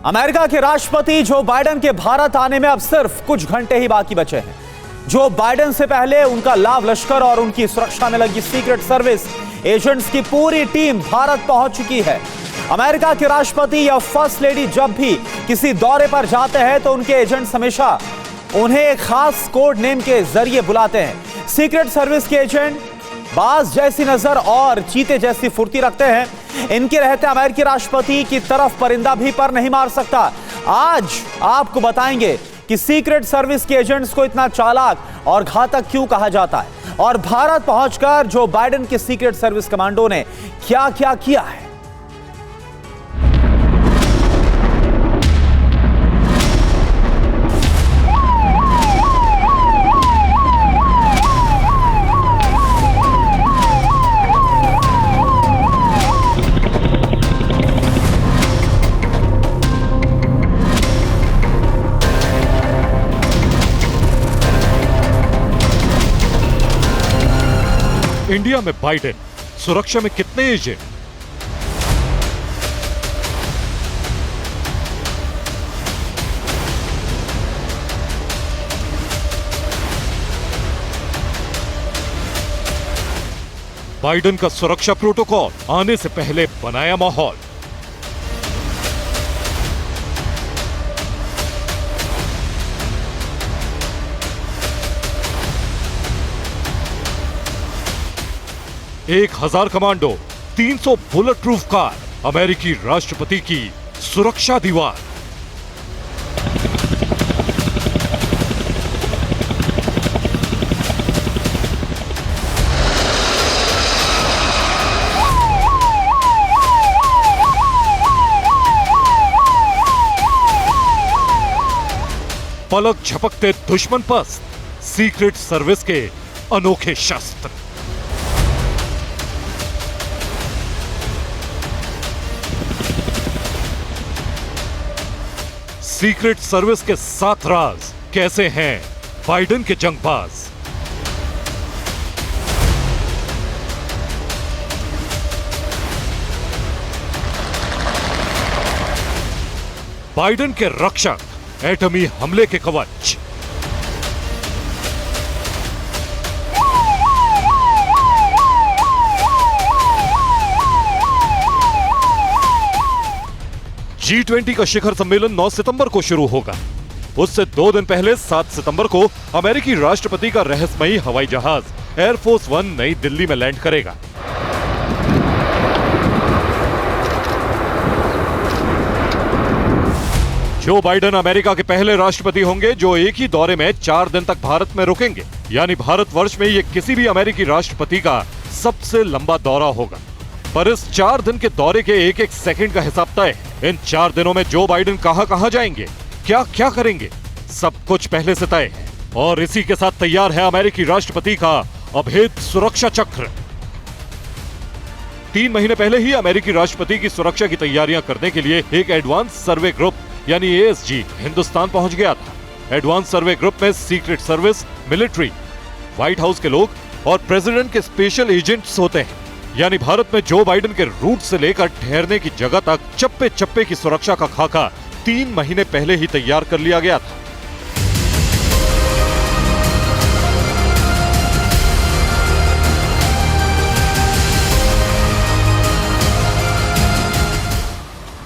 America के राष्ट्रपति Joe Biden के भारत आने में अब सिर्फ कुछ घंटे ही बाकी बचे हैं। जो बाइडेन से पहले उनका लाव लश्कर और उनकी सुरक्षा में लगी सीक्रेट सर्विस एजेंट्स की पूरी टीम भारत पहुंच चुकी है। अमेरिका के राष्ट्रपति या फर्स्ट लेडी जब भी किसी दौरे पर जाते हैं तो उनके एजेंट्स हमेशा उन्हें एक खास कोड नेम के जरिए बुलाते हैं। सीक्रेट सर्विस के एजेंट बाज जैसी नजर और चीते जैसी फुर्ती रखते हैं। इनके रहते अमेरिकी राष्ट्रपति की तरफ परिंदा भी पर नहीं मार सकता। आज आपको बताएंगे कि सीक्रेट सर्विस के एजेंट्स को इतना चालाक और घातक क्यों कहा जाता है और भारत पहुंचकर जो बाइडेन के सीक्रेट सर्विस कमांडो ने क्या क्या किया है। इंडिया में बाइडेन, सुरक्षा में कितने एजेंट? बाइडेन का सुरक्षा प्रोटोकॉल आने से पहले बनाया माहौल। एक 1000 कमांडो, 300 बुलेट प्रूफ कार, अमेरिकी राष्ट्रपति की सुरक्षा दीवार। पलक झपकते दुश्मन पस्त, सीक्रेट सर्विस के अनोखे शस्त्र। सीक्रेट सर्विस के 7 राज कैसे हैं बाइडेन के जंगबाज। बाइडेन के रक्षक, एटमी हमले के कवच। G20 का शिखर सम्मेलन 9 सितंबर को शुरू होगा। उससे 2 दिन पहले 7 सितंबर को अमेरिकी राष्ट्रपति का रहस्यमयी हवाई जहाज एयरफोर्स 1 नई दिल्ली में लैंड करेगा। जो बाइडेन अमेरिका के पहले राष्ट्रपति होंगे जो एक ही दौरे में 4 दिन तक भारत में रुकेंगे, यानी भारतवर्ष में ये किसी भी अमेरिकी राष्ट्रपति का सबसे लंबा दौरा होगा। पर इस 4 दिन के दौरे के एक एक सेकंड का हिसाब तय है। इन 4 दिनों में जो बाइडेन कहां जाएंगे, क्या क्या करेंगे, सब कुछ पहले से तय है। और इसी के साथ तैयार है अमेरिकी राष्ट्रपति का अभेद सुरक्षा चक्र। 3 महीने पहले ही अमेरिकी राष्ट्रपति की सुरक्षा की तैयारियां करने के लिए एक एडवांस सर्वे ग्रुप यानी ASG हिंदुस्तान पहुंच गया था। एडवांस सर्वे ग्रुप में secret service, military, white house के लोग और प्रेसिडेंट के स्पेशल एजेंट्स होते हैं। यानी भारत में जो बाइडेन के रूट से लेकर ठहरने की जगह तक चप्पे चप्पे की सुरक्षा का खाका 3 महीने पहले ही तैयार कर लिया गया था।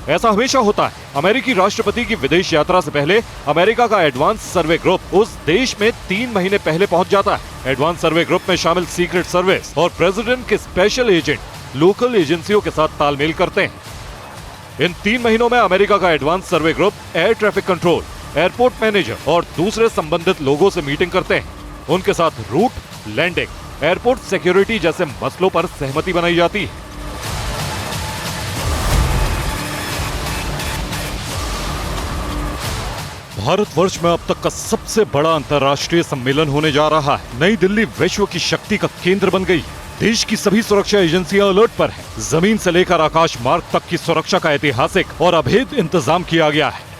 ऐसा हमेशा होता है। अमेरिकी राष्ट्रपति की विदेश यात्रा से पहले अमेरिका का एडवांस सर्वे ग्रुप उस देश में 3 महीने पहले पहुंच जाता है। एडवांस सर्वे ग्रुप में शामिल सीक्रेट सर्विस और प्रेसिडेंट के स्पेशल एजेंट लोकल एजेंसियों के साथ तालमेल करते हैं। इन 3 महीनों में अमेरिका का एडवांस सर्वे group air traffic control, airport manager और दूसरे संबंधित लोगों से मीटिंग करते हैं। उनके साथ रूट, लैंडिंग, एयरपोर्ट सिक्योरिटी जैसे मसलों पर सहमति बनाई जाती है। भारतवर्ष में अब तक का सबसे बड़ा अंतर्राष्ट्रीय सम्मेलन होने जा रहा है। नई दिल्ली विश्व की शक्ति का केंद्र बन गई। देश की सभी सुरक्षा एजेंसियां अलर्ट पर हैं। जमीन से लेकर आकाश मार्ग तक की सुरक्षा का ऐतिहासिक और अभेद इंतजाम किया गया है।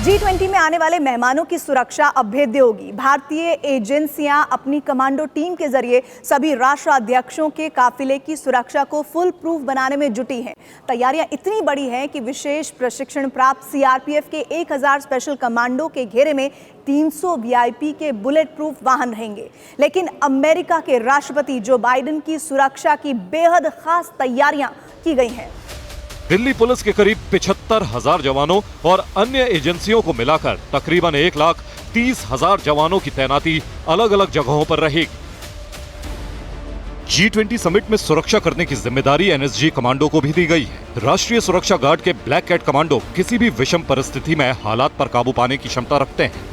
G20 में आने वाले मेहमानों की सुरक्षा अभेद्य होगी। भारतीय एजेंसियां अपनी कमांडो टीम के जरिए सभी राष्ट्राध्यक्षों के काफिले की सुरक्षा को फुल प्रूफ बनाने में जुटी हैं। तैयारियां इतनी बड़ी हैं कि विशेष प्रशिक्षण प्राप्त सीआरपीएफ के 1000 स्पेशल कमांडो के घेरे में 300 वीआईपी के बुलेट प्रूफ वाहन रहेंगे। लेकिन अमेरिका के राष्ट्रपति जो बाइडेन की सुरक्षा की बेहद खास तैयारियां की गई हैं। दिल्ली पुलिस के करीब 75,000 जवानों और अन्य एजेंसियों को मिलाकर तकरीबन 1,30,000 जवानों की तैनाती अलग अलग जगहों पर रहेगी। G20 समिट में सुरक्षा करने की जिम्मेदारी एनएसजी कमांडो को भी दी गई है। राष्ट्रीय सुरक्षा गार्ड के ब्लैक कैट कमांडो किसी भी विषम परिस्थिति में हालात पर काबू पाने की क्षमता रखते हैं।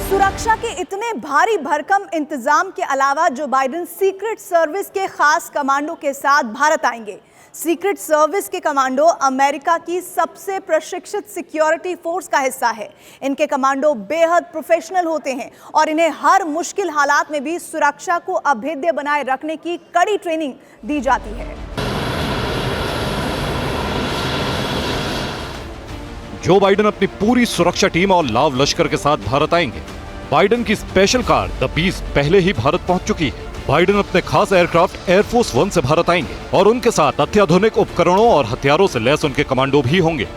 सुरक्षा के इतने भारी भरकम इंतजाम के अलावा जो बाइडेन सीक्रेट सर्विस के खास कमांडो के साथ भारत आएंगे। सीक्रेट सर्विस के कमांडो अमेरिका की सबसे प्रशिक्षित सिक्योरिटी फोर्स का हिस्सा है। इनके कमांडो बेहद प्रोफेशनल होते हैं और इन्हें हर मुश्किल हालात में भी सुरक्षा को अभेद्य बनाए रखने की कड़ी ट्रेनिंग दी जाती है। जो बाइडेन अपनी पूरी सुरक्षा टीम और लाव लश्कर के साथ भारत आएंगे। बाइडेन की स्पेशल कार द बीस्ट पहले ही भारत पहुंच चुकी है। बाइडेन अपने खास एयरक्राफ्ट एयरफोर्स 1 से भारत आएंगे और उनके साथ अत्याधुनिक उपकरणों और हथियारों से लैस उनके कमांडो भी होंगे।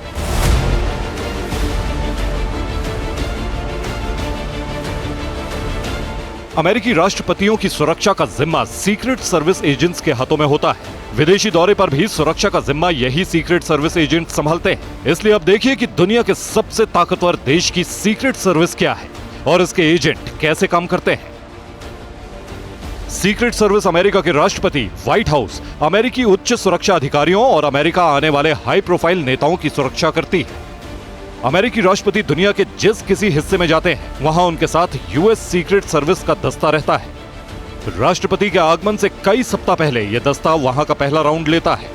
अमेरिकी राष्ट्रपतियों की सुरक्षा का जिम्मा सीक्रेट सर्विस एजेंट्स के हाथों में होता है। विदेशी दौरे पर भी सुरक्षा का जिम्मा यही सीक्रेट सर्विस एजेंट संभालते हैं। इसलिए अब देखिए कि दुनिया के सबसे ताकतवर देश की सीक्रेट सर्विस क्या है और इसके एजेंट कैसे काम करते हैं। सीक्रेट सर्विस अमेरिका के राष्ट्रपति, व्हाइट हाउस, अमेरिकी उच्च सुरक्षा अधिकारियों और अमेरिका आने वाले हाई प्रोफाइल नेताओं की सुरक्षा करती है। अमेरिकी राष्ट्रपति दुनिया के जिस किसी हिस्से में जाते हैं वहां उनके साथ यूएस सीक्रेट सर्विस का दस्ता रहता है। राष्ट्रपति के आगमन से कई सप्ताह पहले यह दस्ता वहां का पहला राउंड लेता है।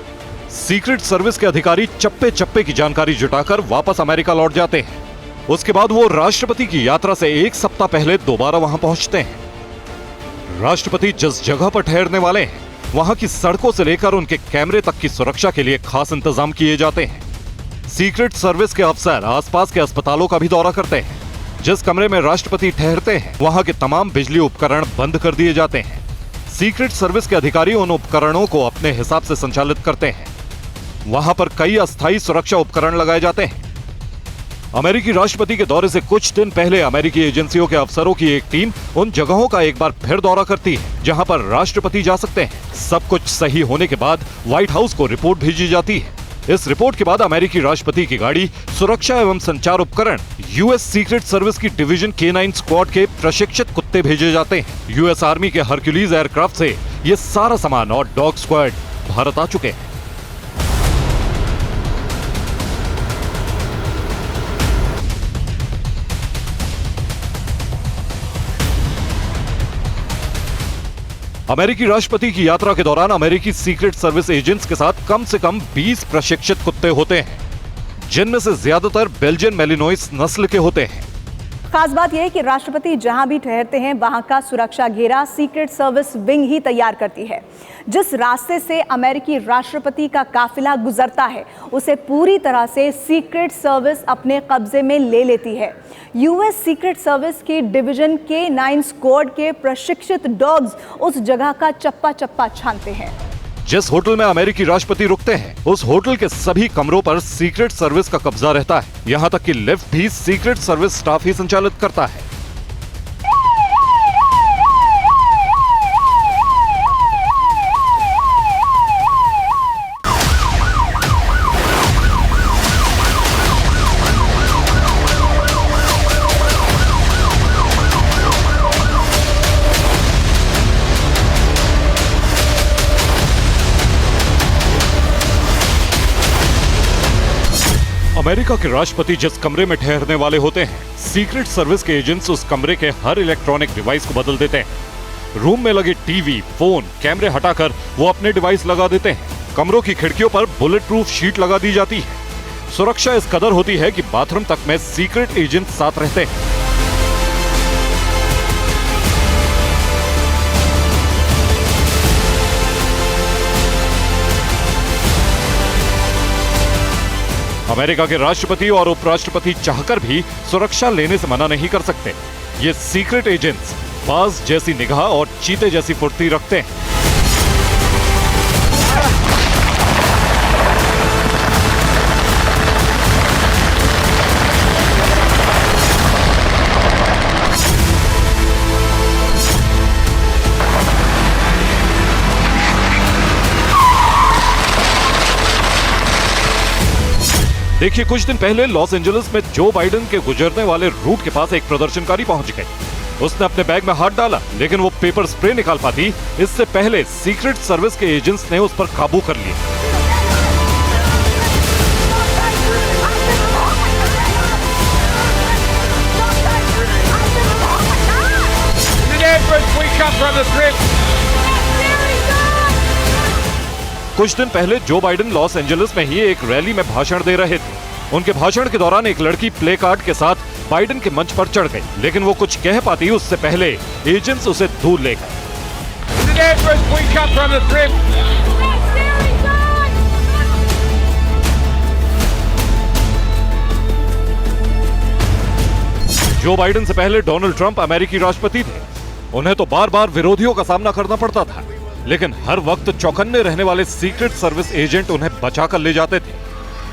सीक्रेट सर्विस के अधिकारी चप्पे चप्पे की जानकारी जुटाकर वापस अमेरिका लौट जाते हैं। उसके बाद वो राष्ट्रपति की यात्रा से एक सप्ताह पहले दोबारा वहां पहुंचते हैं। राष्ट्रपति जिस जगह पर ठहरने वाले हैं वहां की सड़कों से लेकर उनके कैमरे तक की सुरक्षा के लिए खास इंतजाम किए जाते हैं। सीक्रेट सर्विस के अफसर आसपास के अस्पतालों का भी दौरा करते हैं। जिस कमरे में राष्ट्रपति ठहरते हैं वहां के तमाम बिजली उपकरण बंद कर दिए जाते हैं। सीक्रेट सर्विस के अधिकारी उन उपकरणों को अपने हिसाब से संचालित करते हैं। वहां पर कई अस्थायी सुरक्षा उपकरण लगाए जाते हैं। अमेरिकी राष्ट्रपति के दौरे से कुछ दिन पहले अमेरिकी एजेंसियों के अफसरों की एक टीम उन जगहों का एक बार फिर दौरा करती है जहां पर राष्ट्रपति जा सकते हैं। सब कुछ सही होने के बाद व्हाइट हाउस को रिपोर्ट भेजी जाती है। इस रिपोर्ट के बाद अमेरिकी राष्ट्रपति की गाड़ी, सुरक्षा एवं संचार उपकरण, यूएस सीक्रेट सर्विस की डिवीजन K9 स्क्वाड के प्रशिक्षित कुत्ते भेजे जाते हैं। यूएस आर्मी के हरक्यूलीज एयरक्राफ्ट से ये सारा सामान और डॉग स्क्वाड भारत आ चुके हैं। अमेरिकी राष्ट्रपति की यात्रा के दौरान अमेरिकी सीक्रेट सर्विस एजेंट्स के साथ कम से कम 20 प्रशिक्षित कुत्ते होते हैं, जिनमें से ज्यादातर बेल्जियन मैलिनोइस नस्ल के होते हैं। खास बात यह है कि राष्ट्रपति जहां भी ठहरते हैं वहां का सुरक्षा घेरा सीक्रेट सर्विस विंग ही तैयार करती है। जिस रास्ते से अमेरिकी राष्ट्रपति का काफिला गुजरता है उसे पूरी तरह से सीक्रेट सर्विस अपने कब्जे में ले लेती है। यूएस सीक्रेट सर्विस की डिवीजन K9 स्क्वाड के प्रशिक्षित डॉग्स उस जगह का चप्पा चप्पा छानते हैं। जिस होटल में अमेरिकी राष्ट्रपति रुकते हैं उस होटल के सभी कमरों पर सीक्रेट सर्विस का कब्जा रहता है। यहाँ तक कि लिफ्ट भी सीक्रेट सर्विस स्टाफ ही संचालित करता है। अमेरिका के राष्ट्रपति जिस कमरे में ठहरने वाले होते हैं, सीक्रेट सर्विस के एजेंट्स उस कमरे के हर इलेक्ट्रॉनिक डिवाइस को बदल देते हैं। रूम में लगे टीवी, फोन, कैमरे हटाकर वो अपने डिवाइस लगा देते हैं। कमरों की खिड़कियों पर बुलेट प्रूफ शीट लगा दी जाती है। सुरक्षा इस कदर होती है कि बाथरूम तक में सीक्रेट एजेंट साथ रहते हैं। अमेरिका के राष्ट्रपति और उपराष्ट्रपति चाहकर भी सुरक्षा लेने से मना नहीं कर सकते। ये सीक्रेट एजेंट्स बाज जैसी निगाह और चीते जैसी फुर्ती रखते हैं। देखिए, कुछ दिन पहले लॉस एंजलिस में जो बाइडेन के गुजरने वाले रूट के पास एक प्रदर्शनकारी पहुंच गए। उसने अपने बैग में हाथ डाला, लेकिन वो पेपर स्प्रे निकाल पाती इससे पहले सीक्रेट सर्विस के एजेंट्स ने उस पर काबू कर लिया। कुछ दिन पहले जो बाइडेन लॉस एंजलिस में ही एक रैली में भाषण दे रहे थे। उनके भाषण के दौरान एक लड़की प्ले कार्ड के साथ बाइडेन के मंच पर चढ़ गई, लेकिन वो कुछ कह पाती उससे पहले एजेंट्स उसे दूर ले गए। जो बाइडेन से पहले डोनाल्ड ट्रंप अमेरिकी राष्ट्रपति थे। उन्हें तो बार बार विरोधियों का सामना करना पड़ता था, लेकिन हर वक्त चौकन्ने रहने वाले सीक्रेट सर्विस एजेंट उन्हें बचाकर ले जाते थे।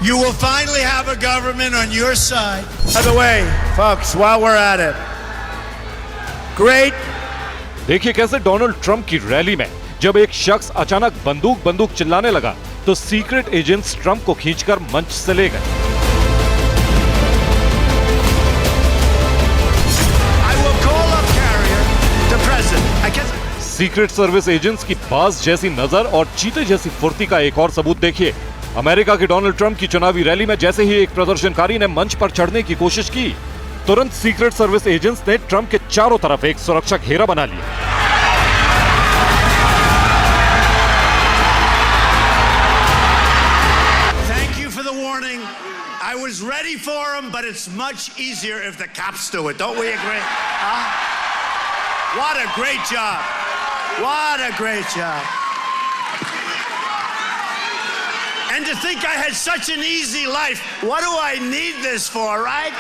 You will finally have a government on your side. By the way, folks, while we're at it, great. देखिए कैसे डोनाल्ड ट्रंप की रैली में जब एक शख्स अचानक बंदूक चिल्लाने लगा तो सीक्रेट एजेंट्स ट्रंप को खींचकर मंच से ले गए। I will call up Carrier to president. I guess. Secret service agents की बाज जैसी नजर और चीते जैसी फुर्ती का एक और सबूत देखिए। अमेरिका के डोनाल्ड ट्रंप की चुनावी रैली में जैसे ही एक प्रदर्शनकारी ने मंच पर चढ़ने की कोशिश की, तुरंत सीक्रेट सर्विस एजेंट्स ने ट्रंप के चारों तरफ एक सुरक्षा घेरा बना लिया। Thank you for the warning. I was ready for him, but it's much easier if the cops do it. Don't we agree? Huh? What a great job. What a great job. And to think I had such an easy life. What do I need this for, right?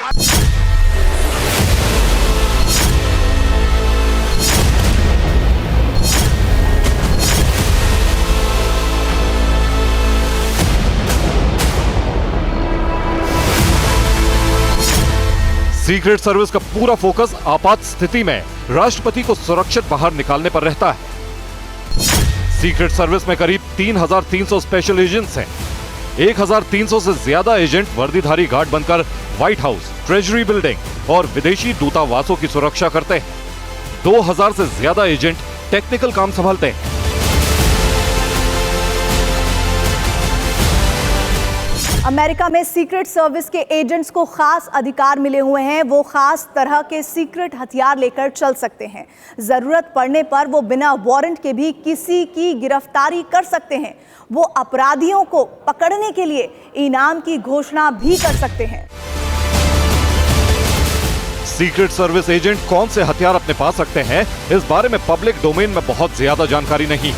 Secret service का पूरा focus आपात स्थिति में राष्ट्रपति को सुरक्षित बाहर निकालने पर रहता है। सीक्रेट सर्विस में करीब 3,300 स्पेशल एजेंट्स हैं। 1,300 से ज्यादा एजेंट वर्दीधारी गार्ड बनकर व्हाइट हाउस, ट्रेजरी बिल्डिंग और विदेशी दूतावासों की सुरक्षा करते हैं। 2,000 से ज्यादा एजेंट टेक्निकल काम संभालते हैं। अमेरिका में सीक्रेट सर्विस के एजेंट्स को खास अधिकार मिले हुए हैं। वो खास तरह के सीक्रेट हथियार लेकर चल सकते हैं। जरूरत पड़ने पर वो बिना वारंट के भी किसी की गिरफ्तारी कर सकते हैं। वो अपराधियों को पकड़ने के लिए इनाम की घोषणा भी कर सकते हैं। सीक्रेट सर्विस एजेंट कौन से हथियार अपने पास रखते हैं, इस बारे में पब्लिक डोमेन में बहुत ज्यादा जानकारी नहीं।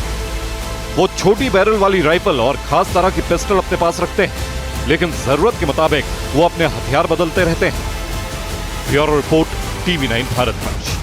वो छोटी बैरल वाली राइफल और खास तरह की पिस्टल अपने पास रखते हैं, लेकिन जरूरत के मुताबिक वो अपने हथियार बदलते रहते हैं। ब्यूरो रिपोर्ट, TV9 भारत मंच।